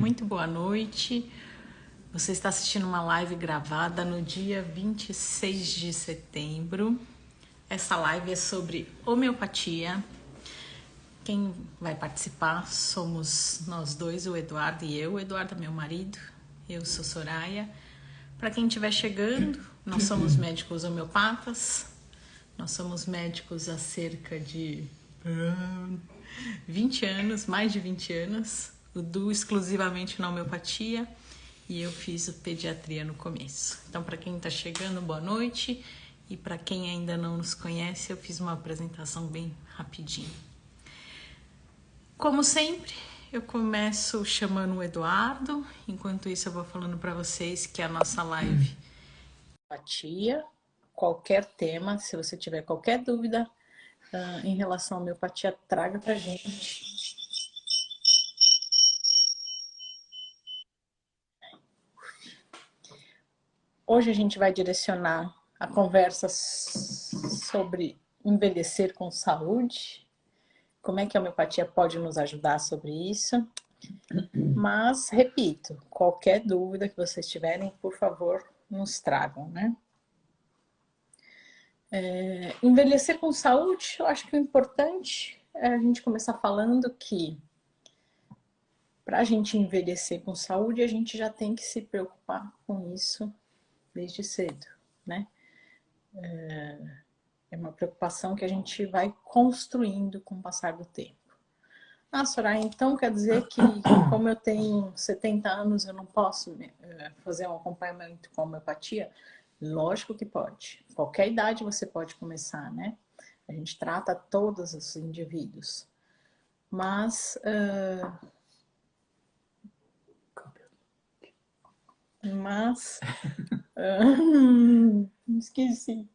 Muito boa noite. Você está assistindo uma live gravada no dia 26 de setembro. Essa live é sobre homeopatia. Quem vai participar somos nós dois, o Eduardo e eu. O Eduardo é meu marido, eu sou Soraya. Para quem estiver chegando, nós somos médicos homeopatas. Nós somos médicos há cerca de 20 anos, mais de 20 anos. O Du exclusivamente na homeopatia e eu fiz pediatria no começo. Então, para quem está chegando, boa noite. E para quem ainda não nos conhece, eu fiz uma apresentação bem rapidinho. Como sempre, eu começo chamando o Eduardo. Enquanto isso, eu vou falando para vocês que a nossa live homeopatia, qualquer tema, se você tiver qualquer dúvida em relação à homeopatia, traga pra gente. Hoje a gente vai direcionar a conversa sobre envelhecer com saúde, como é que a homeopatia pode nos ajudar sobre isso. Mas, repito, qualquer dúvida que vocês tiverem, por favor, nos tragam, né? Envelhecer com saúde, eu acho que o importante é a gente começar falando que para a gente envelhecer com saúde, a gente já tem que se preocupar com isso desde cedo, né? É uma preocupação que a gente vai construindo com o passar do tempo. Ah, Soraya, então quer dizer que como eu tenho 70 anos, eu não posso fazer um acompanhamento com homeopatia? Lógico que pode. Qualquer idade você pode começar, né? A gente trata todos os indivíduos. Mas esqueci.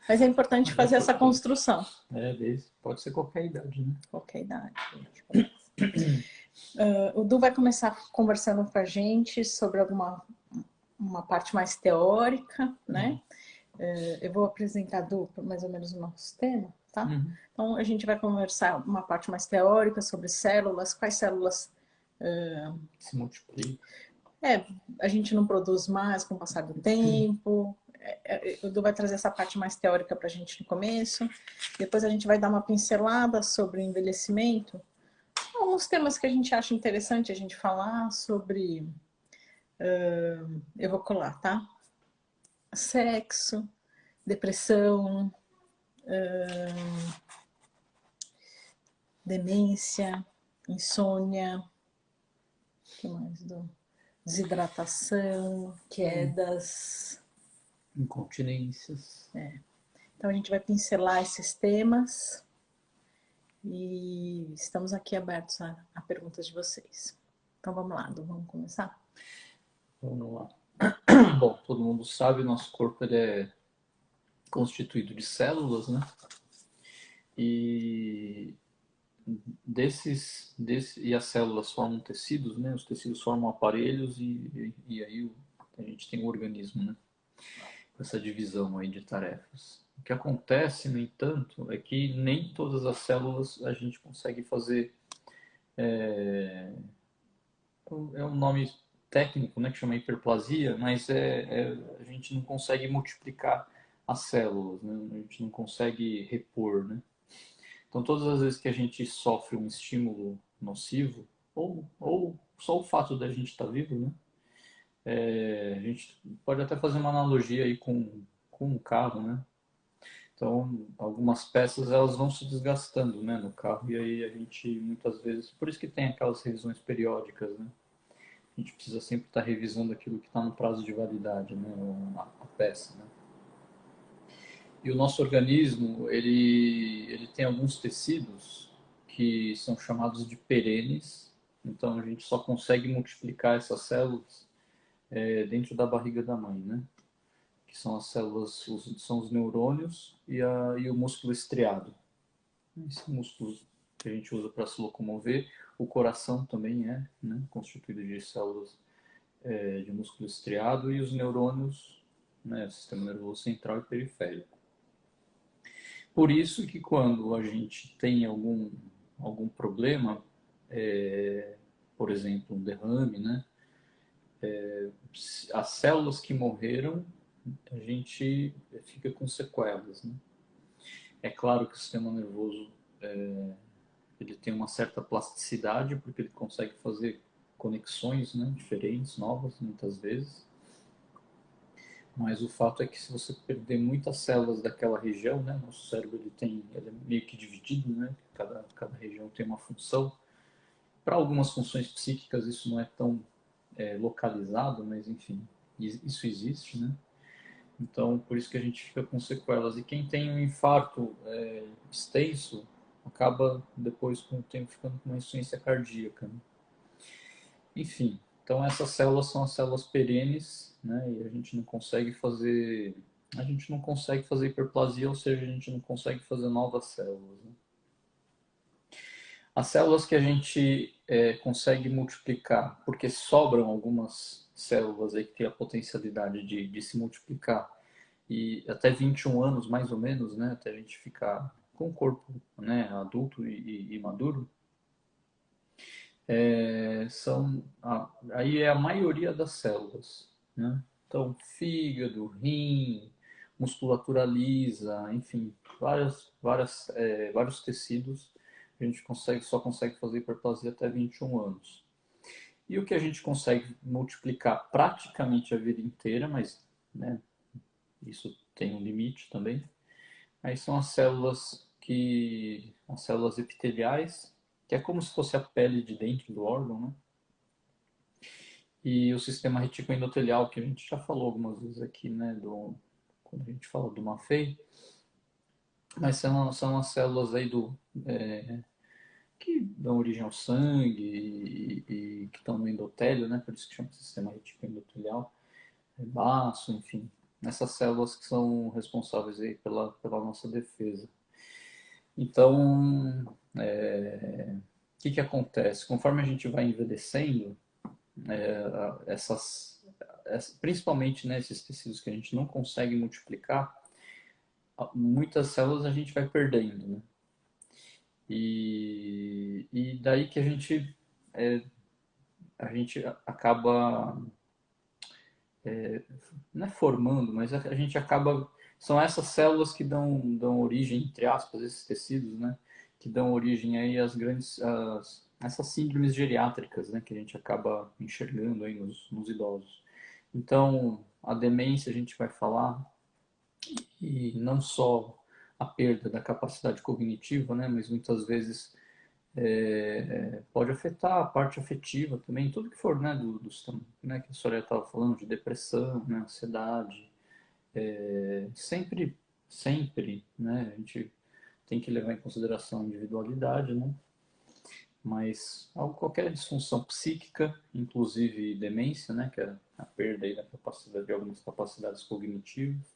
Mas é importante fazer essa construção. Pode ser qualquer idade, né? Qualquer idade. O Du vai começar conversando com a gente sobre uma parte mais teórica, né? Eu vou apresentar, Du, mais ou menos o nosso tema, tá? Então, a gente vai conversar uma parte mais teórica sobre células, quais células se multiplicam. A gente não produz mais com o passar do tempo. O Du vai trazer essa parte mais teórica para a gente no começo. Depois a gente vai dar uma pincelada sobre o envelhecimento. Alguns temas que a gente acha interessante a gente falar sobre... eu vou colar, tá? Sexo, depressão, demência, insônia, que mais? Desidratação, quedas, incontinências. Então a gente vai pincelar esses temas e estamos aqui abertos a perguntas de vocês. Então vamos lá, vamos começar? Vamos lá. Bom, todo mundo sabe, nosso corpo ele é constituído de células, né? E e as células formam tecidos, né? Os tecidos formam aparelhos e aí a gente tem um organismo, né? Essa divisão aí de tarefas. O que acontece, no entanto, é que nem todas as células a gente consegue fazer. É um nome técnico, né, que chama hiperplasia, mas a gente não consegue multiplicar as células, né? A gente não consegue repor, né? Então, todas as vezes que a gente sofre um estímulo nocivo, ou só o fato da gente estar vivo, né? A gente pode até fazer uma analogia aí com um carro, né? Então, algumas peças elas vão se desgastando, né, no carro, e aí a gente muitas vezes, por isso que tem aquelas revisões periódicas, né? A gente precisa sempre estar revisando aquilo que está no prazo de validade, né, a peça, né? E o nosso organismo, ele tem alguns tecidos que são chamados de perenes, então a gente só consegue multiplicar essas células dentro da barriga da mãe, né? Que são as células, são os neurônios e o músculo estriado. Esse músculo que a gente usa para se locomover. O coração também é, né, constituído de células de músculo estriado e os neurônios, né, sistema nervoso central e periférico. Por isso que quando a gente tem algum problema, por exemplo, um derrame, né? As células que morreram, a gente fica com sequelas, né? É claro que o sistema nervoso ele tem uma certa plasticidade, porque ele consegue fazer conexões, né, diferentes, novas, muitas vezes. Mas o fato é que se você perder muitas células daquela região, né, nosso cérebro ele é meio que dividido, né, cada região tem uma função. Para algumas funções psíquicas isso não é tão localizado, mas enfim, isso existe, né? Então, por isso que a gente fica com sequelas. E quem tem um infarto extenso acaba depois com o tempo ficando com uma insuficiência cardíaca, né? Enfim, então essas células são as células perenes, né? E a gente não consegue fazer hiperplasia, ou seja, a gente não consegue fazer novas células, né? As células que a gente consegue multiplicar, porque sobram algumas células aí que têm a potencialidade de se multiplicar, e até 21 anos mais ou menos, né, até a gente ficar com o corpo, né, adulto e maduro, aí é a maioria das células, né? Então, fígado, rim, musculatura lisa, enfim, vários tecidos a gente só consegue fazer hiperplasia até 21 anos. E o que a gente consegue multiplicar praticamente a vida inteira, mas né, isso tem um limite também. Aí são as células epiteliais, que é como se fosse a pele de dentro do órgão, né? E o sistema reticoendotelial, que a gente já falou algumas vezes aqui, né, quando a gente fala do Maffei, mas são as células aí que dão origem ao sangue e que estão no endotélio, né, por isso que chama sistema reticoendotelial, baço, enfim. Essas células que são responsáveis aí pela nossa defesa. Então, o que acontece? Conforme a gente vai envelhecendo, principalmente né, esses tecidos que a gente não consegue multiplicar, muitas células a gente vai perdendo, né? E daí que a gente acaba, não é formando, mas a gente acaba, são essas células que dão origem, entre aspas, esses tecidos, né? Que dão origem aí essas síndromes geriátricas, né? Que a gente acaba enxergando aí nos idosos. Então, a demência a gente vai falar, e não só a perda da capacidade cognitiva, né, mas muitas vezes pode afetar a parte afetiva também, tudo que for, né, do sistema, né, que a senhora estava falando, de depressão, né, ansiedade, sempre, né, a gente tem que levar em consideração a individualidade, né, mas qualquer disfunção psíquica, inclusive demência, né, que é a perda aí da capacidade de algumas capacidades cognitivas,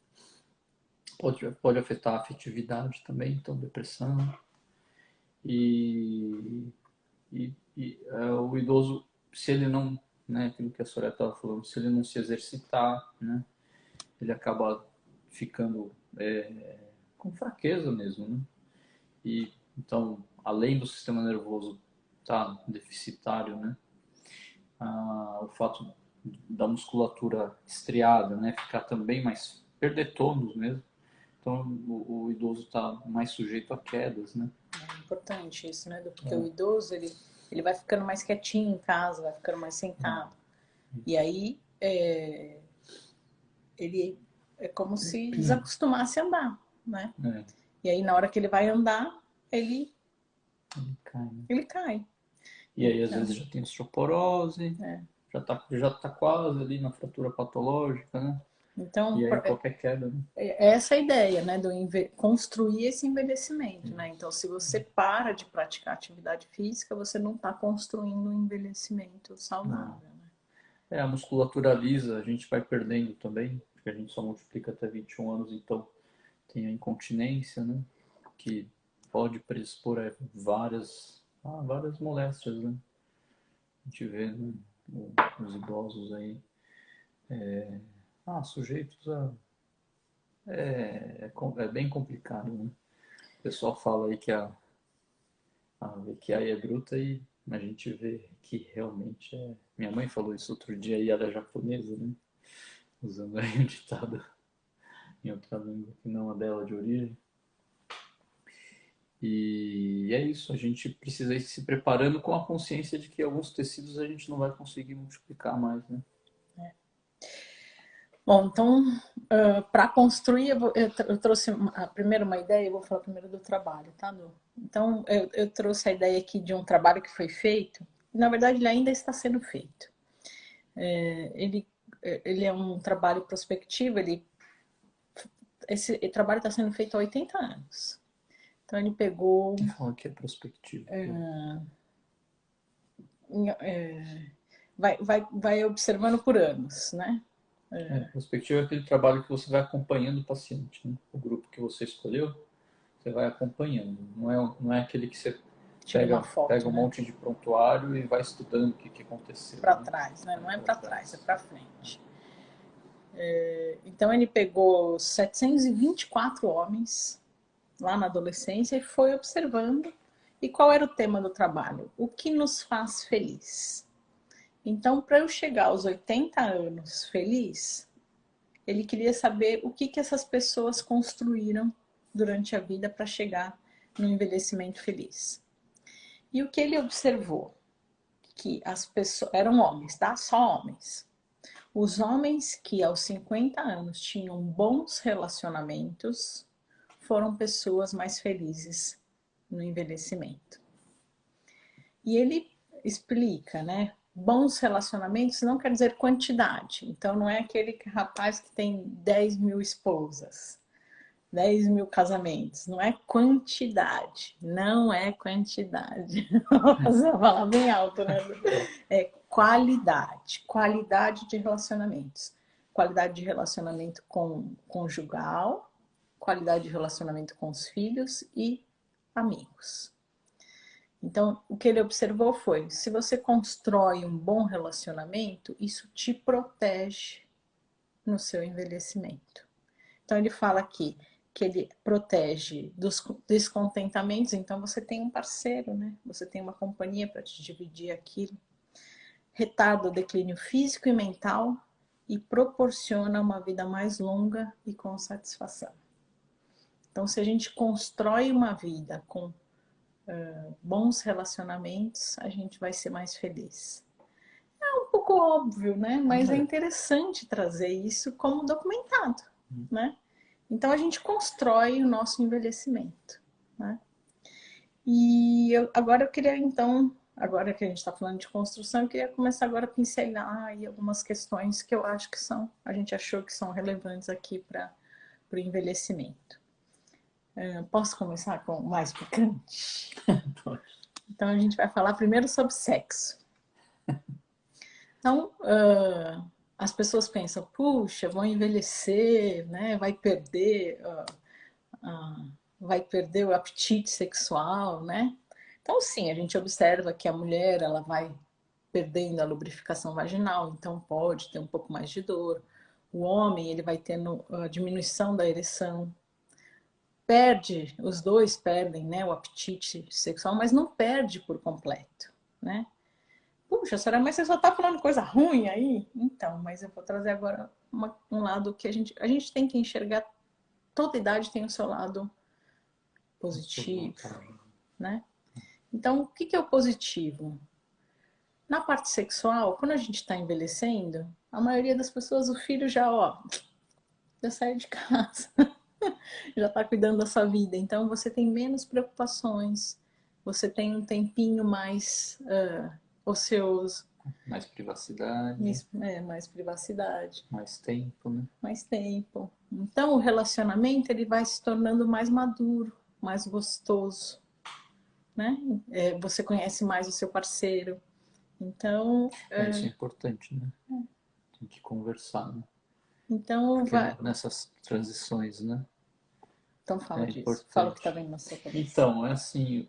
pode afetar a afetividade também, então depressão. E, o idoso, se ele não, né, aquilo que a senhora estava falando, se ele não se exercitar, né, ele acaba ficando com fraqueza mesmo, né? E então, além do sistema nervoso estar deficitário, né, o fato da musculatura estriada, né, ficar também mais perder tônus mesmo. Então, o idoso está mais sujeito a quedas, né? É importante isso, né? Porque o idoso, ele vai ficando mais quietinho em casa, vai ficando mais sentado. E aí, ele é como se desacostumasse a andar, né? E aí, na hora que ele vai andar, ele cai, né? ele cai. E aí, às vezes, já tem osteoporose, já tá quase ali na fratura patológica, né? Então, E aí, qualquer queda, né? é essa a ideia, né, construir esse envelhecimento, né? Então, se você para de praticar atividade física, você não está construindo um envelhecimento saudável, né? A musculatura lisa a gente vai perdendo também, porque a gente só multiplica até 21 anos, então tem a incontinência, né? Que pode predispor a várias moléstias, né? A gente vê, né, os idosos aí sujeitos é bem complicado, né? O pessoal fala aí que a VQI é bruta e a gente vê que realmente é... Minha mãe falou isso outro dia e ela é japonesa, né? Usando aí um ditado em outra língua que não a dela de origem. E é isso, a gente precisa ir se preparando com a consciência de que alguns tecidos a gente não vai conseguir multiplicar mais, né? Bom, então, para construir, eu trouxe primeiro uma ideia, eu vou falar primeiro do trabalho, tá, Lu? Então, eu trouxe a ideia aqui de um trabalho que foi feito, e na verdade ele ainda está sendo feito. Ele é um trabalho prospectivo, esse trabalho está sendo feito há 80 anos. Então, ele pegou... Que fala que é prospectivo. Vai observando por anos, né? Prospectivo é aquele trabalho que você vai acompanhando o paciente, né? O grupo que você escolheu, você vai acompanhando. Não é aquele que você Tira uma foto, pega um né? monte de prontuário e vai estudando o que aconteceu. Para né? trás, né? Não é para trás, é para frente. Então ele pegou 724 homens lá na adolescência e foi observando. E qual era o tema do trabalho? O que nos faz feliz? Então, para eu chegar aos 80 anos feliz, ele queria saber o que essas pessoas construíram durante a vida para chegar no envelhecimento feliz. E o que ele observou? Que as pessoas eram homens, tá? Só homens. Os homens que aos 50 anos tinham bons relacionamentos foram pessoas mais felizes no envelhecimento. E ele explica, né? Bons relacionamentos não quer dizer quantidade. Então, não é aquele rapaz que tem 10 mil esposas, 10 mil casamentos. Não é quantidade. Não é quantidade. Vou falar bem alto, né? É qualidade. Qualidade de relacionamentos. Qualidade de relacionamento com conjugal, qualidade de relacionamento com os filhos e amigos. Então, o que ele observou foi: se você constrói um bom relacionamento, isso te protege no seu envelhecimento. Então, ele fala aqui que ele protege dos descontentamentos. Então, você tem um parceiro, né? Você tem uma companhia para te dividir aquilo. Retarda o declínio físico e mental e proporciona uma vida mais longa e com satisfação. Então, se a gente constrói uma vida com bons relacionamentos, a gente vai ser mais feliz. É um pouco óbvio, né? Mas é interessante trazer isso como documentado, né? Então a gente constrói o nosso envelhecimento, né? E agora eu queria então, agora que a gente está falando de construção, eu queria começar agora a pincelar aí algumas questões que eu acho que a gente achou que são relevantes aqui para o envelhecimento. Posso começar com o mais picante? Então a gente vai falar primeiro sobre sexo. Então, as pessoas pensam, puxa, vão envelhecer, né? Vai perder o apetite sexual, né? Então, sim, a gente observa que a mulher ela vai perdendo a lubrificação vaginal, então pode ter um pouco mais de dor. O homem ele vai tendo a diminuição da ereção. Os dois perdem, né, o apetite sexual, mas não perde por completo, né? Puxa, será, mas você só tá falando coisa ruim aí? Então, mas eu vou trazer agora um lado que a gente tem que enxergar, toda idade tem o seu lado positivo, né? Então, o que é o positivo? Na parte sexual, quando a gente está envelhecendo, a maioria das pessoas, o filho já saiu de casa, já está cuidando da sua vida. Então, você tem menos preocupações, você tem um tempinho mais ocioso. Mais privacidade. Mais privacidade. Mais tempo, né? Mais tempo. Então, o relacionamento ele vai se tornando mais maduro, mais gostoso, né? Você conhece mais o seu parceiro. Então... Isso é importante, né? Tem que conversar, né? Então, porque nessas transições, né? Então fala disso. Importante. Fala o que está vendo na sua cabeça. Então, é assim,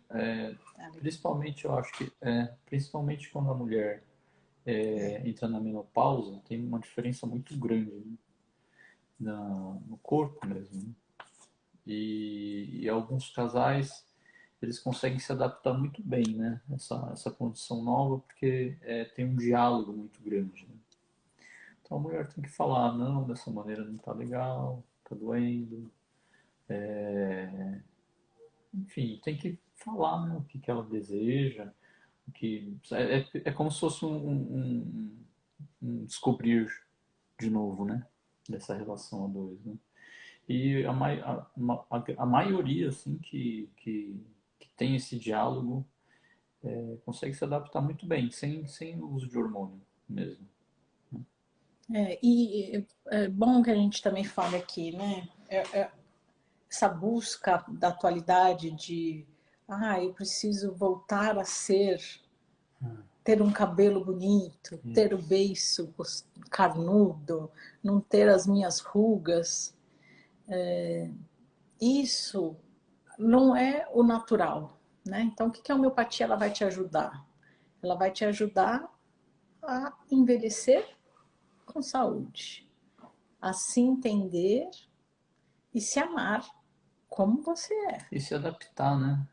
principalmente eu acho que, principalmente quando a mulher entra na menopausa, tem uma diferença muito grande, né? No corpo mesmo. Né? E alguns casais eles conseguem se adaptar muito bem, né? Essa condição nova, porque tem um diálogo muito grande, né? Então a mulher tem que falar, não, dessa maneira não tá legal, tá doendo. Enfim, tem que falar, né, o que ela deseja, é como se fosse um descobrir de novo, né? Dessa relação a dois, né? E a maioria, assim, que tem esse diálogo consegue se adaptar muito bem, sem o uso de hormônio mesmo. E é bom que a gente também fale aqui, né? Essa busca da atualidade de, eu preciso voltar a ser, ter um cabelo bonito, ter o beiço carnudo, não ter as minhas rugas. Isso não é o natural, né? Então, o que a homeopatia ela vai te ajudar? Ela vai te ajudar a envelhecer com saúde, a se entender e se amar como você é. E se adaptar, né?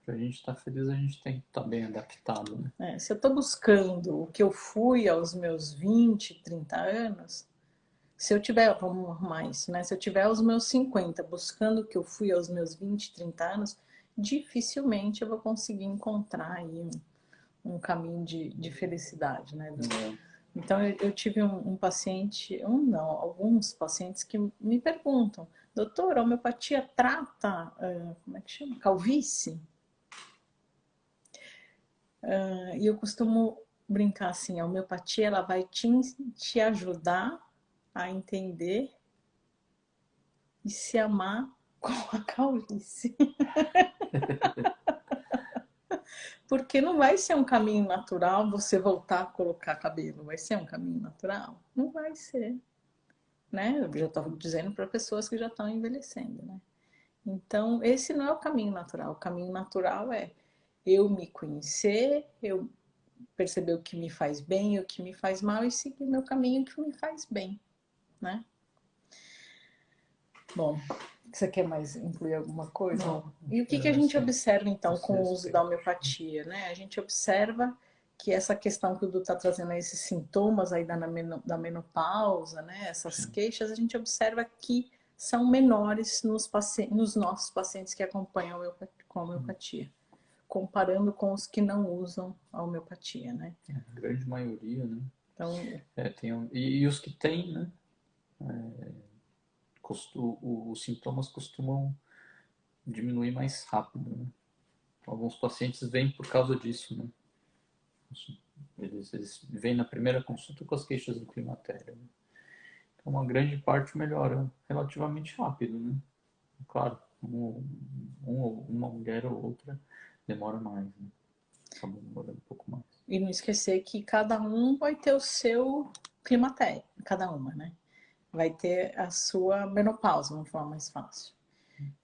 Pra gente estar feliz, a gente tem que estar bem adaptado, né? Se eu estou buscando o que eu fui aos meus 20, 30 anos, se eu tiver, vamos arrumar isso, né? Se eu tiver aos meus 50 buscando o que eu fui aos meus 20, 30 anos, dificilmente eu vou conseguir encontrar aí um caminho de felicidade, né? Então eu tive um paciente, alguns pacientes que me perguntam, doutor, a homeopatia trata, como é que chama? Calvície? E eu costumo brincar assim, a homeopatia ela vai te ajudar a entender e se amar com a calvície. Porque não vai ser um caminho natural você voltar a colocar cabelo. Vai ser um caminho natural? Não vai ser. Né? Eu já estou dizendo para pessoas que já estão envelhecendo. Né? Então, esse não é o caminho natural. O caminho natural é eu me conhecer, eu perceber o que me faz bem e o que me faz mal e seguir meu caminho que me faz bem. Né? Bom, você quer mais incluir alguma coisa? Não, e o que a gente observa, então, com o uso da homeopatia? Né? A gente observa que essa questão que o Du está trazendo, esses sintomas aí da menopausa, né? Essas queixas, a gente observa que são menores nos nossos pacientes que acompanham com a homeopatia, comparando com os que não usam a homeopatia, né? A grande maioria, né? Então, E os que têm, né? Os sintomas costumam diminuir mais rápido, né? Alguns pacientes vêm por causa disso, né? Eles vêm na primeira consulta com as queixas do climatério. Né? Então, uma grande parte melhora relativamente rápido, né? Claro, uma mulher ou outra demora mais, né? Acaba demorando um pouco mais. E não esquecer que cada um vai ter o seu climatério, cada uma, né? Vai ter a sua menopausa, vamos falar mais fácil.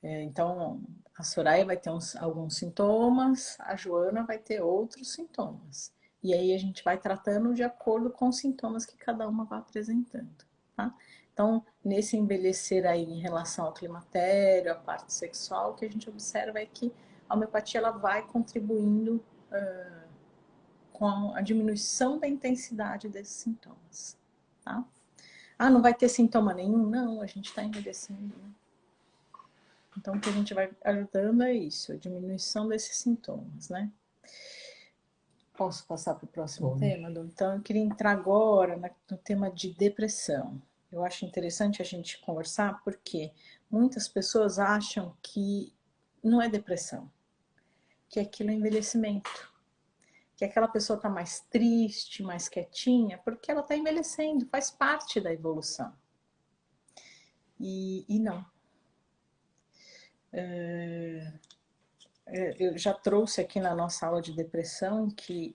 Então, a Soraya vai ter alguns sintomas, a Joana vai ter outros sintomas. E aí a gente vai tratando de acordo com os sintomas que cada uma vai apresentando, tá? Então, nesse envelhecer aí em relação ao climatério, à parte sexual, o que a gente observa é que a homeopatia ela vai contribuindo com a diminuição da intensidade desses sintomas, tá? Não vai ter sintoma nenhum? Não, a gente está envelhecendo, né? Então, o que a gente vai ajudando é isso, a diminuição desses sintomas, né? Posso passar para o próximo tema, Dom? Então, eu queria entrar agora no tema de depressão. Eu acho interessante a gente conversar porque muitas pessoas acham que não é depressão, que aquilo é envelhecimento, que aquela pessoa está mais triste, mais quietinha, porque ela está envelhecendo, faz parte da evolução. E não. Eu já trouxe aqui na nossa aula de depressão que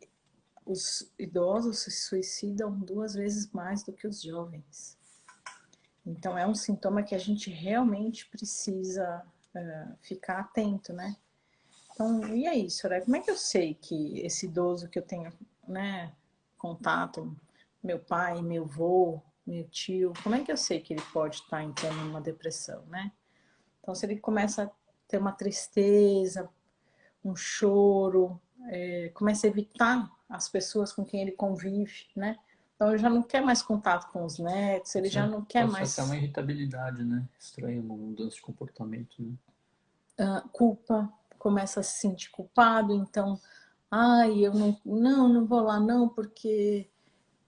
os idosos se suicidam 2 vezes mais do que os jovens. Então é um sintoma que a gente realmente precisa ficar atento, né? Então, e é isso, né? Como é que eu sei que esse idoso que eu tenho, né, contato, meu pai, meu avô, meu tio, como é que eu sei que ele pode estar entrando numa depressão, né? Então, se ele começa a ter uma tristeza, um choro, começa a evitar as pessoas com quem ele convive, né? Então ele já não quer mais contato com os netos, ele já não quer Pode ser até mais uma irritabilidade, né? Estranha, uma mudança de comportamento, né? culpa, começa a se sentir culpado, então, ai, eu não vou lá não, porque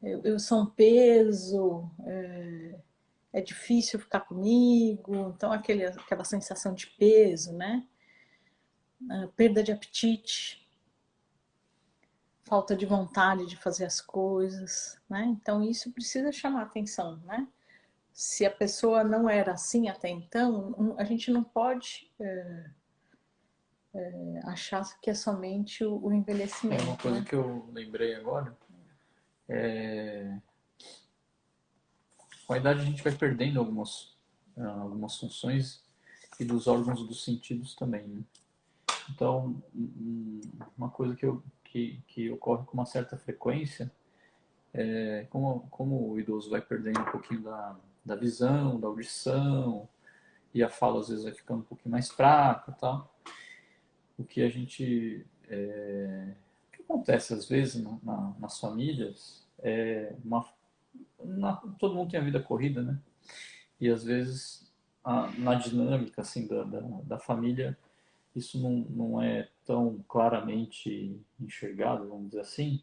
eu sou um peso, é difícil ficar comigo, então aquela sensação de peso, né? Perda de apetite, falta de vontade de fazer as coisas, né? Então isso precisa chamar atenção, né? Se a pessoa não era assim até então, a gente não pode achar que é somente o envelhecimento. Uma coisa né? que eu lembrei agora, com a idade a gente vai perdendo algumas funções e dos órgãos dos sentidos também, né? Então, uma coisa que ocorre com uma certa frequência é como o idoso vai perdendo um pouquinho da visão, da audição, e a fala às vezes vai ficando um pouquinho mais fraca, tá? O que a gente o que acontece às vezes nas famílias todo mundo tem a vida corrida, né? E às vezes na dinâmica assim da família isso não é tão claramente enxergado, vamos dizer assim.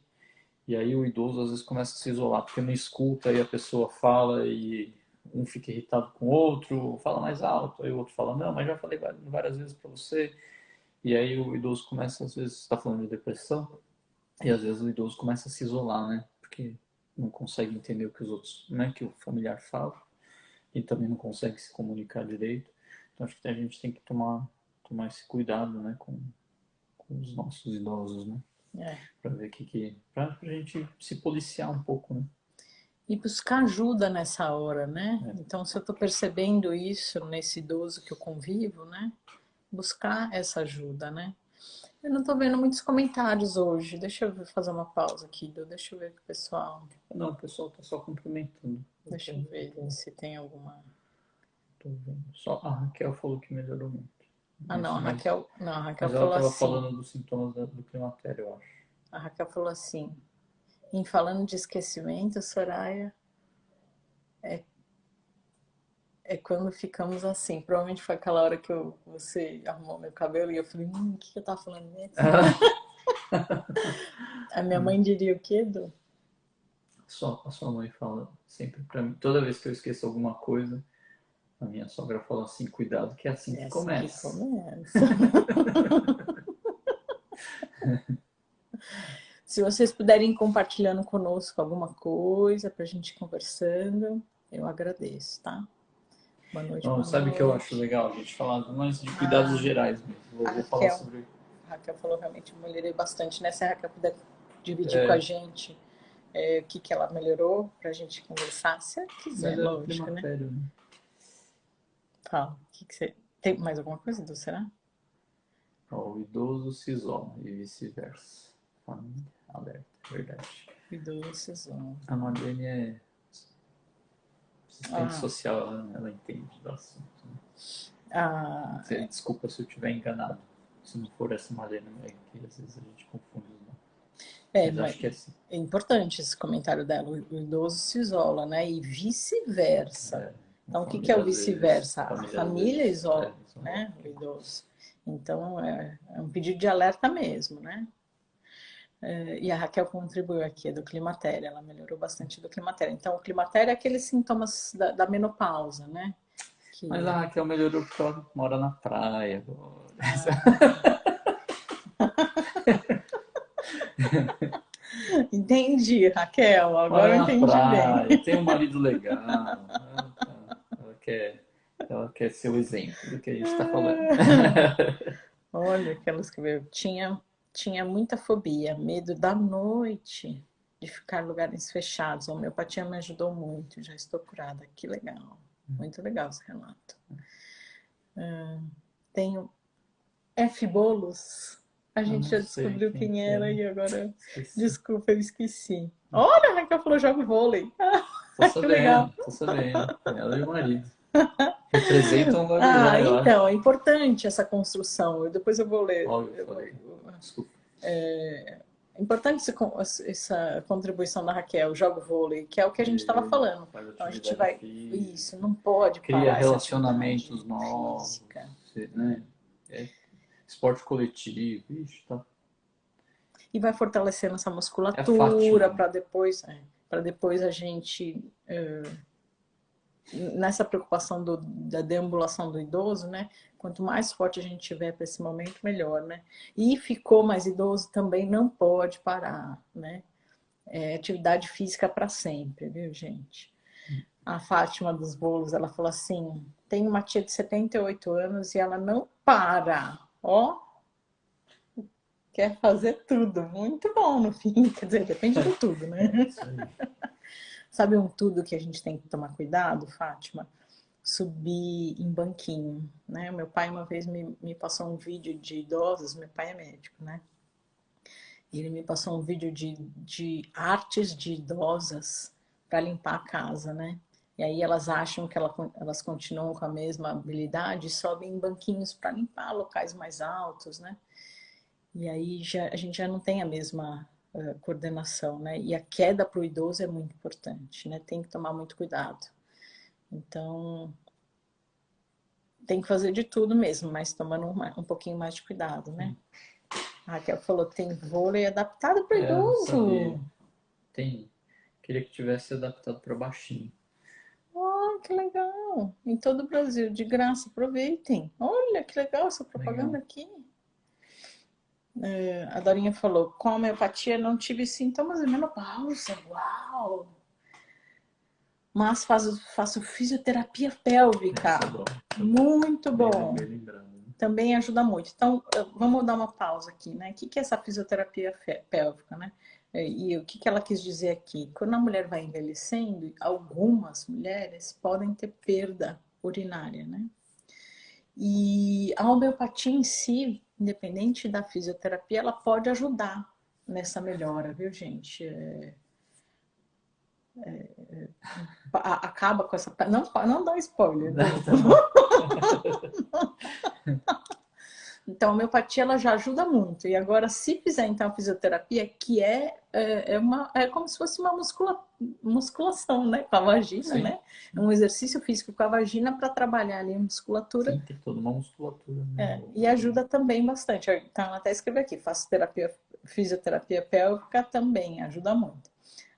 E aí o idoso às vezes começa a se isolar porque não escuta e a pessoa fala e um fica irritado com o outro, fala mais alto, aí o outro fala não, mas já falei várias vezes para você. E aí o idoso começa, às vezes, está falando de depressão, e às vezes o idoso começa a se isolar, né? Porque não consegue entender o que os outros, né? Que o familiar fala, e também não consegue se comunicar direito. Então acho que a gente tem que tomar esse cuidado, né? Com os nossos idosos, né? Para ver pra gente se policiar um pouco, né? E buscar ajuda nessa hora, né? Então, se eu estou percebendo isso nesse idoso que eu convivo, né? Buscar essa ajuda, né? Eu não estou vendo muitos comentários hoje. Deixa eu fazer uma pausa aqui. Deixa eu ver com o pessoal. Não, o pessoal tá só cumprimentando. Deixa eu ver se tem alguma. Tô vendo. Só a Raquel falou que melhorou muito. Ah, não, a Raquel, não, a Raquel Mas ela falou estava assim. falando dos sintomas do climatério, eu acho. A Raquel falou assim. Em falando de esquecimento, Soraya, é quando ficamos assim. Provavelmente foi aquela hora que você arrumou meu cabelo e eu falei, o que eu tava falando mesmo? A minha mãe diria o quê, Du? A sua mãe fala sempre pra mim, toda vez que eu esqueço alguma coisa, a minha sogra fala assim, cuidado que é assim que começa. Que começa. Se vocês puderem ir compartilhando conosco alguma coisa pra gente ir conversando, eu agradeço, tá? Boa noite, Não, boa sabe o noite. que eu acho legal? A gente falar mais de cuidados gerais mesmo. Vou falar sobre... A Raquel falou realmente, eu melhorei bastante, né? Se a Raquel puder dividir com a gente o que ela melhorou pra gente conversar, se ela quiser, lógico, né? Fala, o que você... Tem mais alguma coisa, Du, será? O idoso se isola e vice-versa. Família, alerta, verdade. O idoso se isola. A Marlene é assistente social, ela entende do assunto. Né? Desculpa se eu estiver enganado. Se não for essa Marlene, que às vezes a gente confunde os nomes. Mas acho que é assim. É importante esse comentário dela. O idoso se isola, né? E vice-versa. Então, o que é o vice-versa? A família isola, né? O idoso. Então, é um pedido de alerta mesmo, né? E a Raquel contribuiu aqui, do climatério. Ela melhorou bastante do climatério. Então, o climatério é aqueles sintomas da menopausa, né? Mas a Raquel melhorou porque ela mora na praia. Entendi, Raquel. Agora eu entendi bem. Tem um marido legal. Ela quer ser o exemplo do que a gente está falando. Olha, aquelas que veio. Tinha muita fobia, medo da noite, de ficar em lugares fechados. A homeopatia me ajudou muito, já estou curada. Que legal. Muito legal esse relato. Tenho F. Bolos. A gente já descobriu quem era e agora... Desculpa, eu esqueci. Olha, a Raquel falou jogo vôlei. Tô sabendo, tô sabendo. Ela e o marido. Representam um lugar Ah, melhor, eu acho. então, é importante essa construção. Depois eu vou ler. Óbvio, eu falei. Desculpa. É importante essa contribuição da Raquel, jogo vôlei, que é o que a gente estava falando. Faz Então a gente atividade vai. física, Isso, não pode cria parar essa atividade relacionamentos novos, física. né? É, esporte coletivo, ixi, tá. E vai fortalecendo essa É musculatura Fátima. para depois a gente, nessa preocupação da deambulação do idoso, né? Quanto mais forte a gente tiver para esse momento, melhor, né? E ficou mais idoso também não pode parar, né? É atividade física para sempre, viu, gente? A Fátima dos Bolos, ela falou assim: tem uma tia de 78 anos e ela não para, ó, quer fazer tudo. Muito bom no fim, quer dizer, depende do tudo, né? Sabe um tudo que a gente tem que tomar cuidado, Fátima? Subir em banquinho, né? Meu pai uma vez me passou um vídeo de idosos, meu pai é médico, né? E ele me passou um vídeo de artes de idosas para limpar a casa, né? E aí elas acham que elas continuam com a mesma habilidade e sobem em banquinhos para limpar locais mais altos, né? E aí a gente já não tem a mesma coordenação, né? E a queda para o idoso é muito importante, né? Tem que tomar muito cuidado. Então, tem que fazer de tudo mesmo, mas tomando um pouquinho mais de cuidado, né? A Raquel falou, tem vôlei adaptado para Não idoso. sabia. Tem. Queria que tivesse adaptado para baixinho. Oh, que legal! Em todo o Brasil, de graça, aproveitem. Olha que legal essa propaganda Legal. aqui. A Dorinha falou, com a homeopatia não tive sintomas de menopausa. Uau! Mas faço fisioterapia pélvica. Isso é bom. Muito Bem, bom. bem lembrado. Né? Também ajuda muito. Então, vamos dar uma pausa aqui, né? O que é essa fisioterapia pélvica, né? E o que ela quis dizer aqui? Quando a mulher vai envelhecendo, algumas mulheres podem ter perda urinária, né? E a homeopatia em si, independente da fisioterapia, ela pode ajudar nessa melhora, viu, gente? Acaba com essa. Não dá spoiler. Então, a homeopatia ela já ajuda muito. E agora, se fizer então a fisioterapia, que é como se fosse uma musculação, né? Com a vagina, Sim. né? Um exercício físico com a vagina para trabalhar ali a musculatura. Sim, tem toda uma musculatura. Né? E ajuda também bastante. Então, ela até escreveu aqui: faço fisioterapia pélvica também, ajuda muito.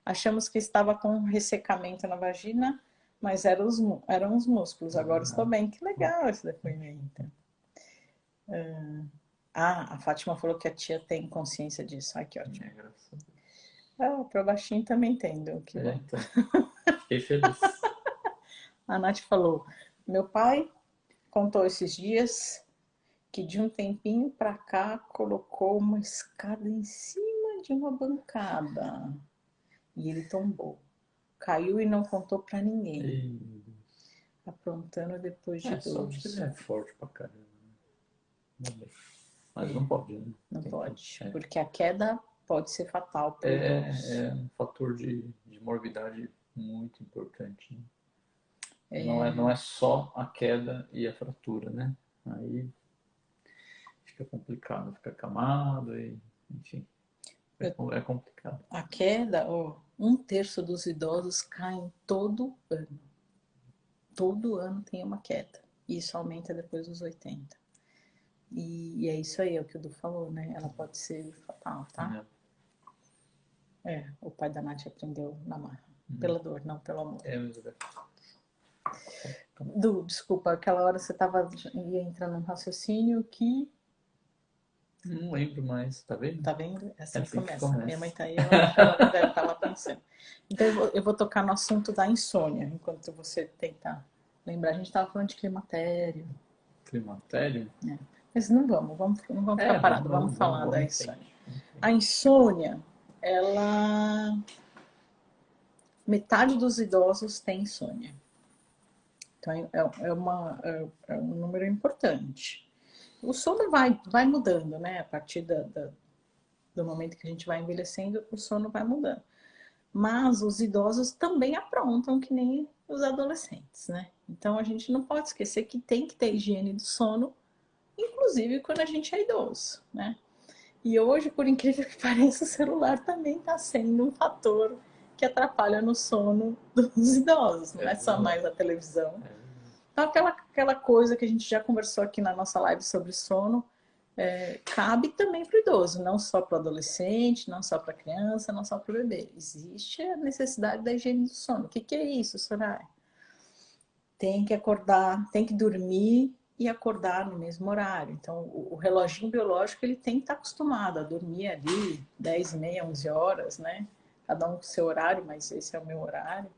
Achamos que estava com ressecamento na vagina, mas eram os músculos. Agora estou bem. Que legal esse depoimento. A Fátima falou que a tia tem consciência disso. Ai, que ótimo. Para baixinho também entendo. Que bom. Então, fiquei feliz. A Nath falou, meu pai contou esses dias que de um tempinho para cá colocou uma escada em cima de uma bancada. E ele tombou. Caiu e não contou para ninguém. Aprontando depois de só porque ele é forte pra caramba. Mas não pode, né? Não pode, porque a queda pode ser fatal para o idoso. É um fator de morbidade muito importante. Né? Não é só a queda e a fratura, né? Aí fica complicado, fica camado, e, enfim. É complicado. A queda, 1/3 dos idosos caem todo ano. Todo ano tem uma queda. E isso aumenta depois dos 80. E é isso aí, é o que o Du falou, né? Ela pode ser fatal, tá? O pai da Nath aprendeu na marra. Pela dor, não pelo amor. Du, desculpa, aquela hora você ia entrando num raciocínio que... Não lembro mais, tá vendo? Tá vendo? É assim que começa. começa. Minha mãe tá aí, ela deve estar lá pensando. Então eu vou tocar no assunto da insônia, enquanto você tenta lembrar. A gente estava falando de climatério. Climatério? Mas não vamos ficar parados, vamos falar da insônia. A insônia, metade dos idosos tem insônia. Então é um número importante. O sono vai mudando, né? A partir do momento que a gente vai envelhecendo, o sono vai mudando. Mas os idosos também aprontam que nem os adolescentes, né? Então a gente não pode esquecer que tem que ter higiene do sono, inclusive quando a gente é idoso, né? E hoje, por incrível que pareça, o celular também está sendo um fator que atrapalha no sono dos idosos, não é só mais a televisão. Então aquela coisa que a gente já conversou aqui na nossa live sobre sono, cabe também para o idoso, não só para o adolescente, não só para a criança, não só para o bebê. Existe a necessidade da higiene do sono. O que é isso, Soraya? Tem que acordar, tem que dormir e acordar no mesmo horário. Então, o reloginho biológico, ele tem que estar acostumado a dormir ali 10 e meia, 11 horas, né? Cada um com o seu horário, mas esse é o meu horário.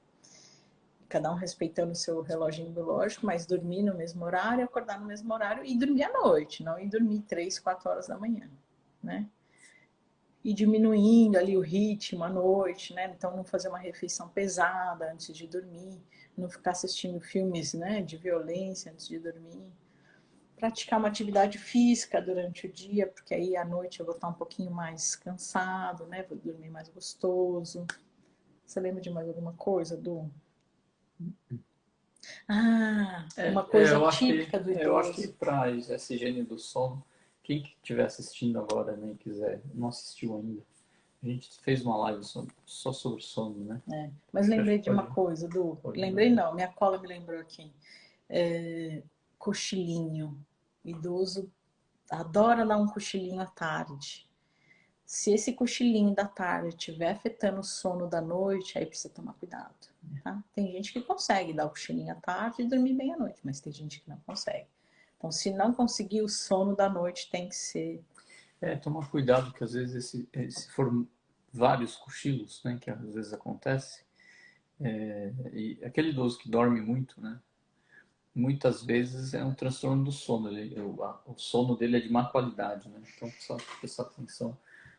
Cada um respeitando o seu reloginho biológico, mas dormir no mesmo horário, acordar no mesmo horário e dormir à noite, não ir dormir 3, 4 horas da manhã, né? E diminuindo ali o ritmo à noite, né? Então não fazer uma refeição pesada antes de dormir, não ficar assistindo filmes, né, de violência antes de dormir. Praticar uma atividade física durante o dia, porque aí à noite eu vou estar um pouquinho mais cansado, né? Vou dormir mais gostoso. Você lembra de mais alguma coisa, Du? Ah, uma coisa típica do eu acho que idoso. para essa higiene do sono, quem estiver assistindo agora, né, quiser, não assistiu ainda, a gente fez uma live só sobre sono, né? Mas lembrei de uma Pode, coisa, Du. pode Lembrei dar. não, minha cola me lembrou aqui. Cochilinho. O idoso adora dar um cochilinho à tarde. Se esse cochilinho da tarde estiver afetando o sono da noite, aí precisa tomar cuidado. Tá? Tem gente que consegue dar o cochilinho à tarde e dormir bem à noite, mas tem gente que não consegue. Então, se não conseguir, o sono da noite tem que ser. Tomar cuidado que às vezes se for vários cochilos, né, que às vezes acontece, e aquele idoso que dorme muito, né, muitas vezes é um transtorno do sono. O sono dele é de má qualidade, né? Então precisa prestar atenção,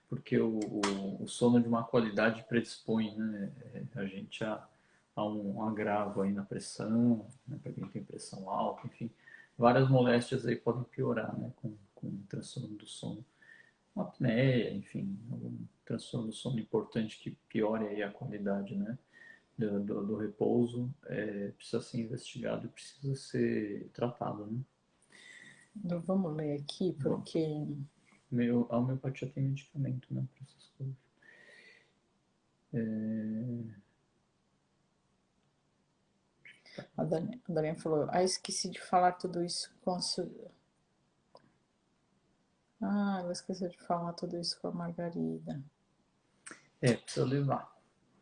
porque o sono de má qualidade predispõe, né, a gente a um agravo aí na pressão, né, para quem tem pressão alta, enfim, várias moléstias aí podem piorar, né, com o transtorno do sono. Uma apneia, enfim, algum transtorno do sono importante que piore aí a qualidade, né, do repouso, precisa ser investigado e precisa ser tratado, né? Vamos ler aqui, Bom, porque a homeopatia tem medicamento, né, para essas coisas. a Daniela falou: Ah, esqueci de falar tudo isso com a. Ah, eu esqueci de falar tudo isso com a Margarida. Precisa levar.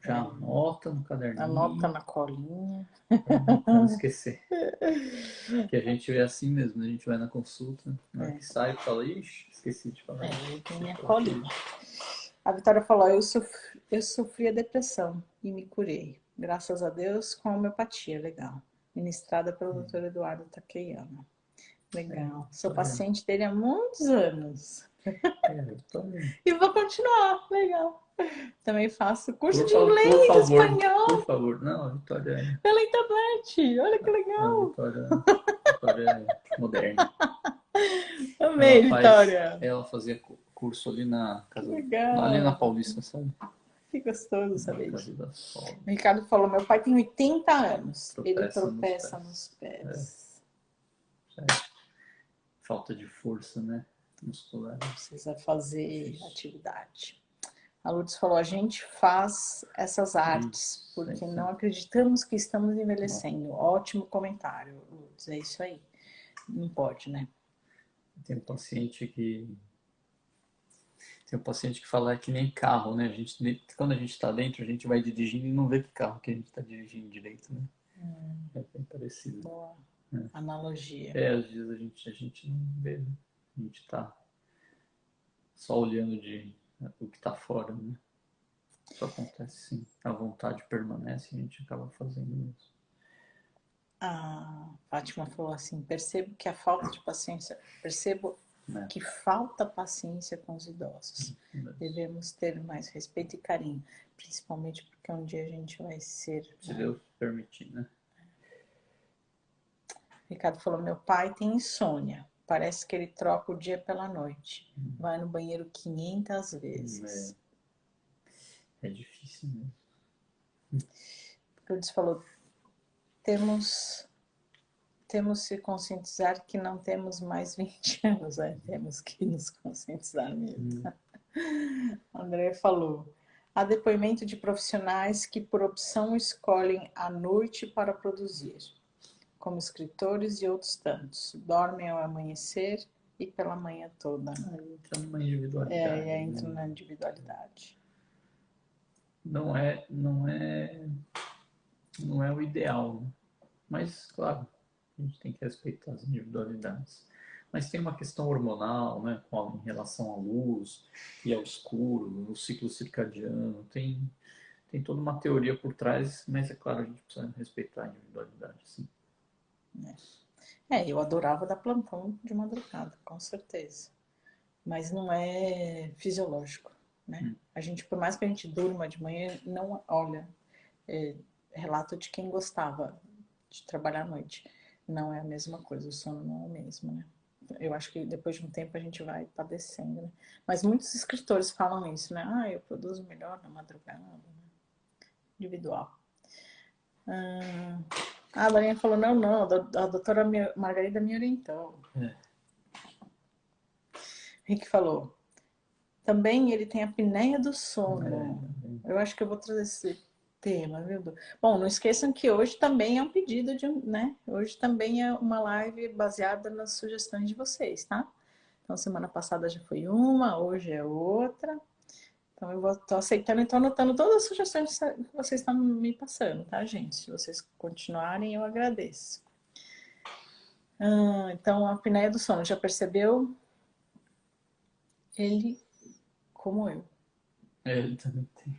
Já anota no Anota caderninho, na colinha. para não esquecer. Que a gente é assim mesmo, a gente vai na consulta, na hora que sai, fala, ixi, esqueci de falar isso. Eu tenho minha colinha. A Vitória falou: eu sofri a depressão e me curei. Graças a Deus, com a homeopatia. Legal. Ministrada pelo Dr. Eduardo Takeyama. Legal. Sou paciente dele há muitos anos. E vou continuar. Legal. Também faço curso de inglês e espanhol. Por favor, não, a Vitória pela internet. Olha que legal. Vitória é moderna. Amei, Vitória. Ela fazia curso ali na casa, Legal. ali na Paulista, sabe? Que gostoso saber Casa disso. da Sol. O Ricardo falou: meu pai tem 80 anos. Ele Tropeça tropeça nos pés. Falta de força, né? Muscular. Precisa fazer atividade. A Lourdes falou: a gente faz essas artes porque não acreditamos que estamos envelhecendo. Ótimo comentário, Lourdes. É isso aí. Não pode, né? Tem um paciente que fala que nem carro, né? Quando a gente está dentro, a gente vai dirigindo e não vê que carro que a gente está dirigindo direito, né? É bem parecido. Boa analogia. Às vezes a gente não vê, né? A gente está só olhando o que está fora, né? Isso acontece sim. A vontade permanece e a gente acaba fazendo isso. A Fátima falou assim: percebo que a falta de paciência, que falta paciência com os idosos. Devemos ter mais respeito e carinho, principalmente porque um dia a gente vai ser. Se Deus permitir, né? Ricardo falou: meu pai tem insônia. Parece que ele troca o dia pela noite. Vai no banheiro 500 vezes. É difícil mesmo. Lourdes falou: temos temos que conscientizar que não temos mais 20 anos, temos que nos conscientizar mesmo. André falou, há depoimento de profissionais que por opção escolhem a noite para produzir, como escritores e outros tantos, dormem ao amanhecer e pela manhã toda. Entra numa individualidade. Entra na individualidade. Não é o ideal, né? Mas, claro, a gente tem que respeitar as individualidades. Mas tem uma questão hormonal, né, em relação à luz e ao escuro, o ciclo circadiano, tem toda uma teoria por trás, mas é claro, a gente precisa respeitar a individualidade, sim. Eu adorava dar plantão de madrugada, com certeza. Mas não é fisiológico, né? A gente, por mais que a gente durma de manhã, não olha, relato de quem gostava de trabalhar à noite. Não é a mesma coisa, o sono não é o mesmo, né? Eu acho que depois de um tempo a gente vai padecendo, né? Mas muitos escritores falam isso, né? Eu produzo melhor na madrugada, né? Individual. A Lorena falou, não, a doutora Margarida me orientou. Rick falou, também ele tem a apneia do sono. Eu acho que eu vou trazer esse tema, viu? Bom, não esqueçam que hoje também é um pedido de, né? Hoje também é uma live baseada nas sugestões de vocês, tá? Então, semana passada já foi uma, hoje é outra. Então, eu tô aceitando e tô anotando todas as sugestões que vocês estão me passando, tá, gente? Se vocês continuarem, eu agradeço. Então, a apneia do sono, já percebeu? Ele, como eu. Ele também tem.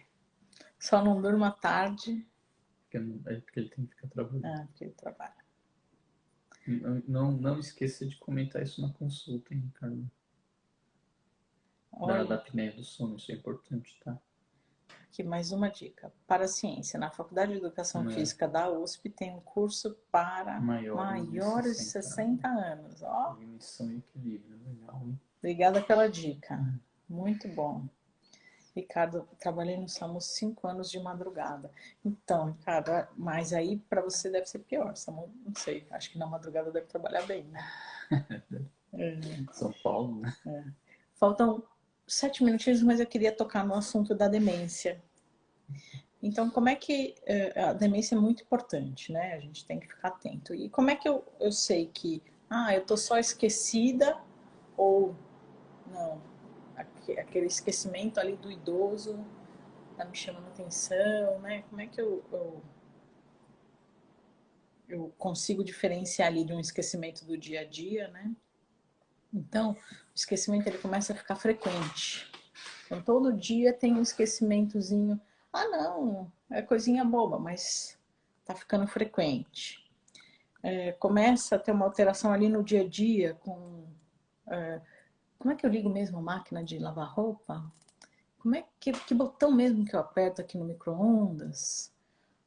Só não durma à tarde. Porque ele tem que ficar trabalhando. Porque ele trabalha. Não esqueça de comentar isso na consulta, hein, Ricardo? Da apneia do sono, isso é importante, tá? Aqui mais uma dica. Para a ciência, na Faculdade de Educação Física da USP tem um curso para maiores de 60 anos. Ó. Cognição e equilíbrio, legal, hein? Obrigada pela dica. Muito bom. Ricardo, trabalhei no SAMU 5 anos de madrugada. Então, Ricardo, mas aí para você deve ser pior. SAMU, não sei, acho que na madrugada deve trabalhar bem, né? São Paulo, né? Faltam 7 minutinhos, mas eu queria tocar no assunto da demência. Então, como é que a demência é muito importante, né? A gente tem que ficar atento. E como é que eu sei que, eu tô só esquecida ou não? Aquele esquecimento ali do idoso tá me chamando atenção, né? Como é que eu consigo diferenciar ali de um esquecimento do dia a dia, né? Então, o esquecimento ele começa a ficar frequente. Então, todo dia tem um esquecimentozinho. Não, é coisinha boba, mas tá ficando frequente. Começa a ter uma alteração ali no dia a dia com... como é que eu ligo mesmo a máquina de lavar roupa? Como é que botão mesmo que eu aperto aqui no micro-ondas?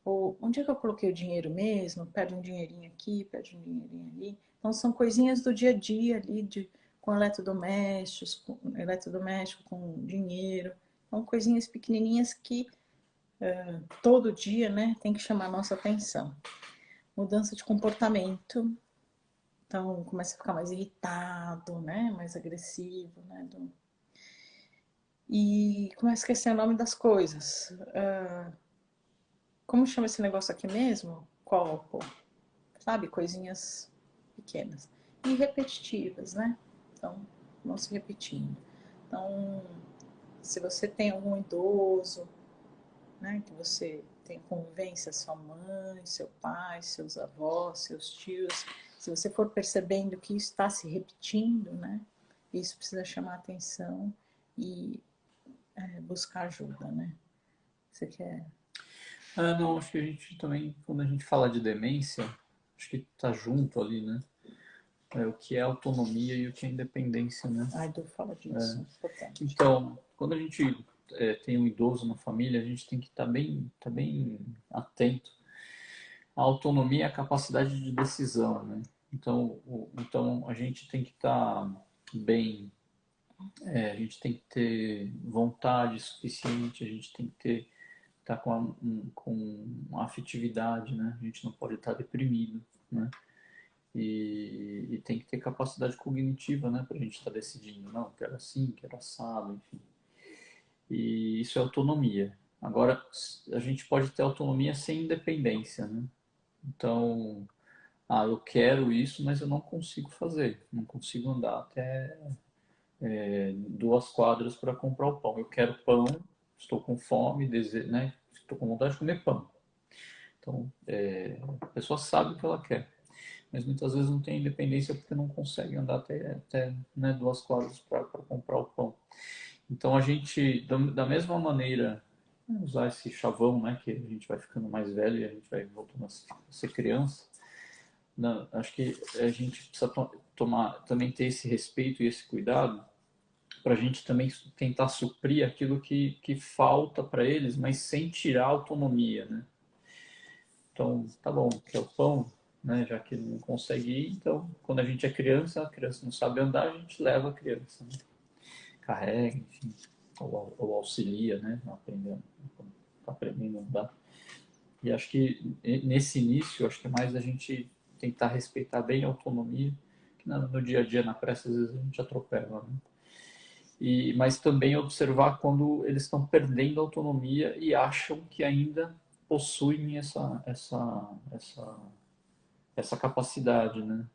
Ou onde é que eu coloquei o dinheiro mesmo? Perde um dinheirinho aqui, perde um dinheirinho ali. Então, são coisinhas do dia a dia ali, com eletrodomésticos, com dinheiro. São coisinhas pequenininhas que todo dia, né, tem que chamar a nossa atenção. Mudança de comportamento. Então, começa a ficar mais irritado, né, mais agressivo, né, e começa a esquecer o nome das coisas. Como chama esse negócio aqui mesmo? Copo. Sabe? Coisinhas pequenas. E repetitivas, né? Então, vão se repetindo. Então, se você tem algum idoso, né, que você tem convivência, sua mãe, seu pai, seus avós, seus tios, se você for percebendo que isso está se repetindo, né, isso precisa chamar atenção e buscar ajuda, né? Você quer... não, acho que a gente também, quando a gente fala de demência, acho que tá junto ali, né? O que é autonomia e o que é independência, né? Edu fala disso. Então, quando a gente tem um idoso na família, a gente tem que estar bem atento. A autonomia é a capacidade de decisão, né? Então a gente tem que estar bem, a gente tem que ter vontade suficiente, a gente tem que estar com afetividade, né? A gente não pode estar deprimido, né? E tem que ter capacidade cognitiva, né, para a gente estar decidindo, não, quero assim, quero assado, enfim. E isso é autonomia. Agora, a gente pode ter autonomia sem independência, né? Então, eu quero isso, mas eu não consigo fazer. Não consigo andar até 2 quadras para comprar o pão. Eu quero pão, estou com fome, né? Estou com vontade de comer pão. Então, a pessoa sabe o que ela quer, mas muitas vezes não tem independência porque não consegue andar até né, 2 quadras para comprar o pão. Então, a gente, da mesma maneira, usar esse chavão, né, que a gente vai ficando mais velho e a gente vai voltando a ser criança, não, acho que a gente precisa também ter esse respeito e esse cuidado para a gente também tentar suprir aquilo que falta para eles, mas sem tirar a autonomia, né? Então, tá bom, que é o pão, né? Já que ele não consegue ir, então, quando a gente é criança, a criança não sabe andar, a gente leva a criança, né? Carrega, enfim, ou auxilia, né? Aprendendo a andar. E acho que nesse início, acho que é mais a gente tentar respeitar bem a autonomia, que no dia a dia, na pressa, às vezes a gente atropela, né? Mas também observar quando eles estão perdendo a autonomia e acham que ainda possuem essa capacidade, né?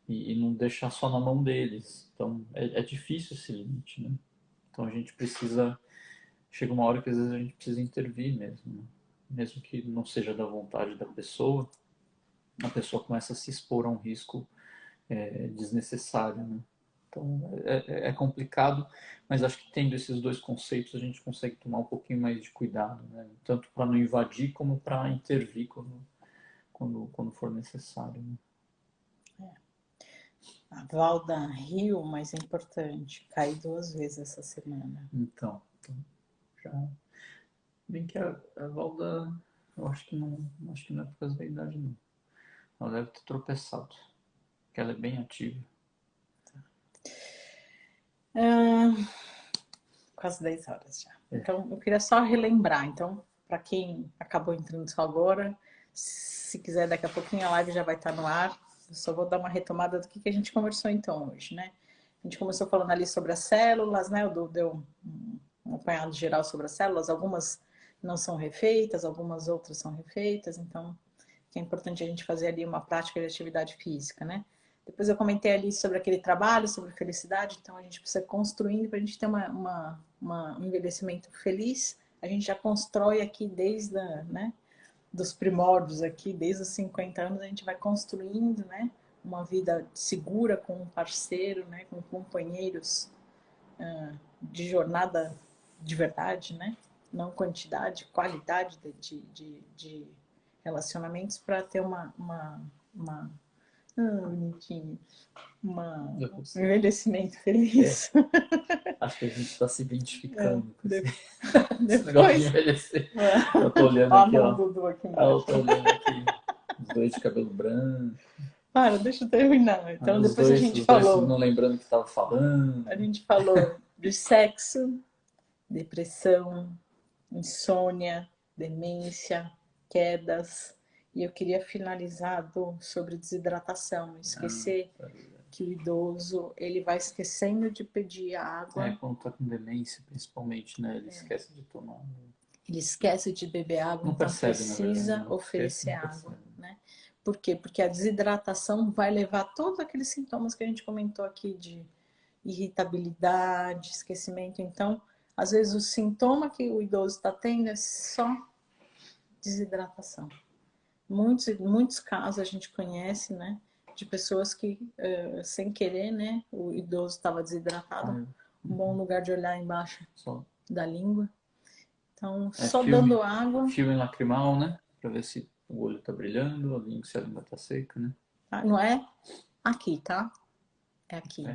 E não deixar só na mão deles. Então, é difícil esse limite, né? Então, a gente precisa... Chega uma hora que às vezes a gente precisa intervir mesmo, né? Mesmo que não seja da vontade da pessoa, a pessoa começa a se expor a um risco desnecessário, né? Então é complicado, mas acho que tendo esses dois conceitos a gente consegue tomar um pouquinho mais de cuidado, né? Tanto para não invadir como para intervir quando for necessário, né? A Valda riu, mas é importante. Caí 2 vezes essa semana. Então já bem que a Valda, eu acho que não é por causa da idade não. Ela deve ter tropeçado, porque ela é bem ativa. Quase 10 horas já. Então, eu queria só relembrar. Então, para quem acabou entrando só agora, se quiser, daqui a pouquinho a live já vai estar no ar. Eu só vou dar uma retomada do que a gente conversou então hoje, né? A gente começou falando ali sobre as células, né? O Du deu um apanhado geral sobre as células. Algumas não são refeitas, algumas outras são refeitas. Então, é importante a gente fazer ali uma prática de atividade física, né? Depois eu comentei ali sobre aquele trabalho, sobre felicidade, então a gente precisa construindo para a gente ter um envelhecimento feliz. A gente já constrói aqui desde né, dos primórdios aqui, desde os 50 anos, a gente vai construindo, né, uma vida segura com um parceiro, né, com companheiros de jornada de verdade, né? Não quantidade, qualidade de relacionamentos para ter bonitinho, um envelhecimento feliz. Acho que a gente está se identificando com esse negócio de Depois, envelhecer. Eu tô olhando ó a aqui, mão ó. do Dudu aqui Eu embaixo. tô olhando aqui. Os dois de cabelo branco. Para, deixa eu terminar. Então, Os depois a dois, gente os dois falou. não lembrando o que estava falando. A gente falou de sexo, depressão, insônia, demência, quedas. E eu queria finalizar sobre desidratação. Esquecer que o idoso ele vai esquecendo de pedir água. Quando tá com demência, principalmente, né? Ele esquece de tomar. Ele esquece de beber água, Não então percebe, na precisa verdade, né? oferecer Esquece, não água, percebe. né? Por quê? Porque a desidratação vai levar todos aqueles sintomas que a gente comentou aqui de irritabilidade, esquecimento. Então, às vezes o sintoma que o idoso está tendo é só desidratação. Muitos casos a gente conhece, né, de pessoas que, sem querer, né, o idoso estava desidratado, um bom lugar de olhar embaixo da língua. Então, só dando água. Filme lacrimal, né? Pra ver se o olho tá brilhando, a língua, se a língua tá seca, né? Não é aqui, tá? É aqui.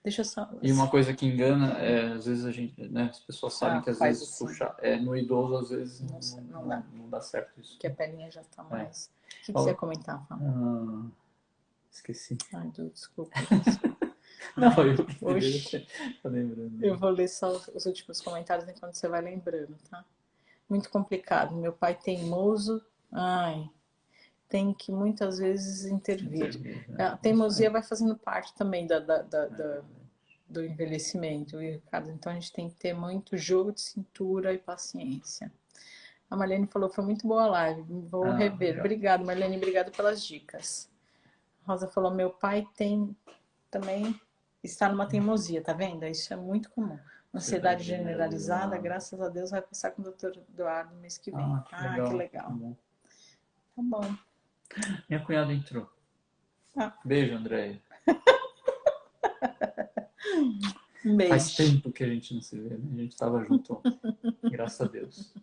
Deixa eu só. E uma coisa que engana é, às vezes a gente, né? As pessoas sabem que às vezes assim. puxar. No idoso, às vezes, não dá certo isso. Porque a pelinha já tá mais. O que você ia comentar, Fábio? Esqueci. Ai, desculpa. Não, eu tô lembrando. Eu vou ler só os últimos comentários enquanto você vai lembrando, tá? Muito complicado. Meu pai teimoso. Ai. tem que muitas vezes intervir. Né? A teimosia vai fazendo parte também do envelhecimento, Ricardo. Então a gente tem que ter muito jogo de cintura e paciência. A Marlene falou, foi muito boa a live, vou rever. Legal. Obrigado, Marlene, obrigado pelas dicas. A Rosa falou, meu pai também está numa teimosia, tá vendo? Isso é muito comum. Ansiedade generalizada, graças a Deus, vai passar com o Dr. Eduardo no mês que vem. Que legal. Tá bom. Minha cunhada entrou. Beijo, Andréia. Um beijo. Faz tempo que a gente não se vê, né? A gente estava junto ontem. Graças a Deus.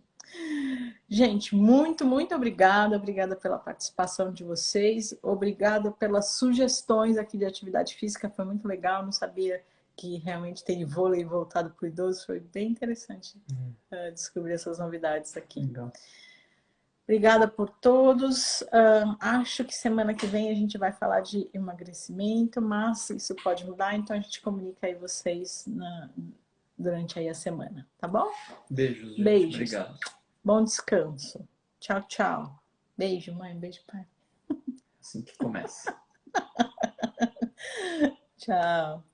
Gente, muito, muito obrigada. Obrigada pela participação de vocês. Obrigada pelas sugestões aqui de atividade física. Foi muito legal. Não sabia que realmente tem vôlei voltado para o idoso. Foi bem interessante descobrir essas novidades aqui. Legal. Obrigada por todos. Acho que semana que vem a gente vai falar de emagrecimento, mas isso pode mudar, então a gente comunica aí vocês durante aí a semana, tá bom? Beijos, gente. Beijos. Obrigado. Bom descanso. Tchau, tchau. Beijo, mãe. Beijo, pai. Assim que começa. Tchau.